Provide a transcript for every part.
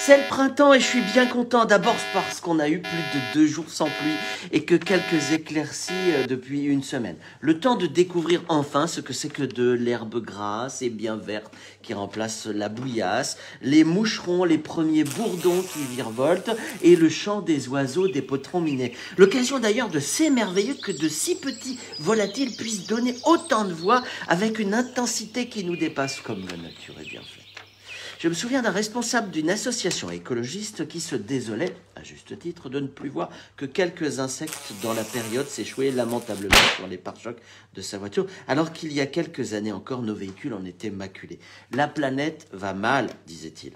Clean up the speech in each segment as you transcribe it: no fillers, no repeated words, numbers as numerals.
C'est le printemps et je suis bien content. D'abord parce qu'on a eu plus de 2 jours sans pluie et que quelques éclaircies depuis une semaine. Le temps de découvrir enfin ce que c'est que de l'herbe grasse et bien verte qui remplace la bouillasse, les moucherons, les premiers bourdons qui virevoltent et le chant des oiseaux des potrons minés. L'occasion d'ailleurs de s'émerveiller que de si petits volatiles puissent donner autant de voix avec une intensité qui nous dépasse comme la nature est bien faite. Je me souviens d'un responsable d'une association écologiste qui se désolait, à juste titre, de ne plus voir que quelques insectes dans la période s'échouer lamentablement sur les pare-chocs de sa voiture, alors qu'il y a quelques années encore, nos véhicules en étaient maculés. La planète va mal, disait-il.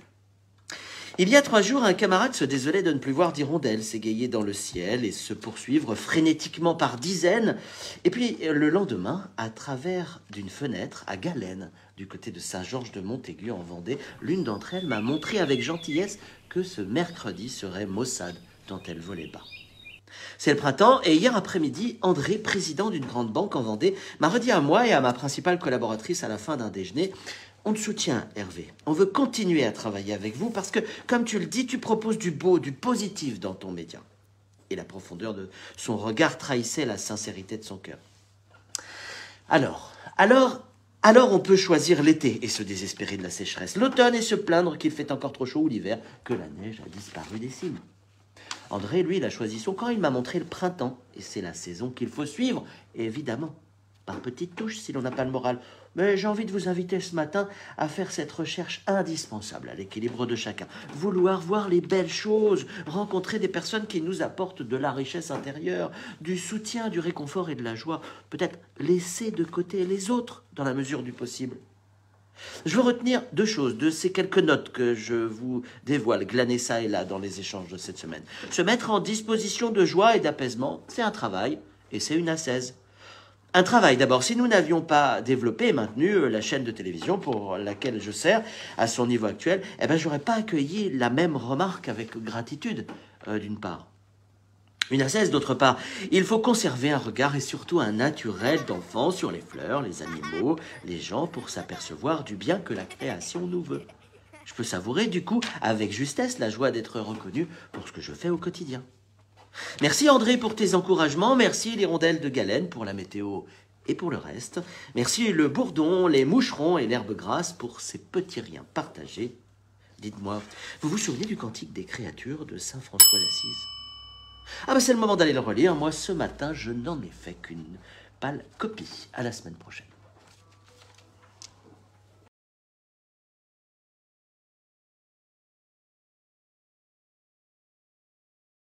Il y a 3 jours, un camarade se désolait de ne plus voir d'hirondelles s'égayer dans le ciel et se poursuivre frénétiquement par dizaines. Et puis, le lendemain, à travers d'une fenêtre à Galène, du côté de Saint-Georges-de-Montaigu en Vendée, l'une d'entre elles m'a montré avec gentillesse que ce mercredi serait maussade dont elle volait bas. C'est le printemps et hier après-midi, André, président d'une grande banque en Vendée, m'a redit à moi et à ma principale collaboratrice à la fin d'un déjeuner: on te soutient, Hervé. On veut continuer à travailler avec vous parce que, comme tu le dis, tu proposes du beau, du positif dans ton média. Et la profondeur de son regard trahissait la sincérité de son cœur. Alors, on peut choisir l'été et se désespérer de la sécheresse, l'automne et se plaindre qu'il fait encore trop chaud, ou l'hiver, que la neige a disparu des cimes. André, lui, il a choisi son camp, il m'a montré le printemps. Et c'est la saison qu'il faut suivre, évidemment. Par petites touches, si l'on n'a pas le moral. Mais j'ai envie de vous inviter ce matin à faire cette recherche indispensable à l'équilibre de chacun. Vouloir voir les belles choses, rencontrer des personnes qui nous apportent de la richesse intérieure, du soutien, du réconfort et de la joie. Peut-être laisser de côté les autres dans la mesure du possible. Je veux retenir 2 choses de ces quelques notes que je vous dévoile, glanées ça et là dans les échanges de cette semaine. Se mettre en disposition de joie et d'apaisement, c'est un travail et c'est une ascèse. Un travail d'abord. Si nous n'avions pas développé et maintenu la chaîne de télévision pour laquelle je sers à son niveau actuel, j'aurais pas accueilli la même remarque avec gratitude, d'une part. Une ascèse, d'autre part. Il faut conserver un regard et surtout un naturel d'enfant sur les fleurs, les animaux, les gens pour s'apercevoir du bien que la création nous veut. Je peux savourer du coup avec justesse la joie d'être reconnu pour ce que je fais au quotidien. Merci André pour tes encouragements, merci l'hirondelle de Galène pour la météo et pour le reste. Merci le bourdon, les moucherons et l'herbe grasse pour ces petits riens partagés. Dites-moi, vous vous souvenez du cantique des créatures de saint François d'Assise ? C'est le moment d'aller le relire. Moi, ce matin, je n'en ai fait qu'une pâle copie. À la semaine prochaine.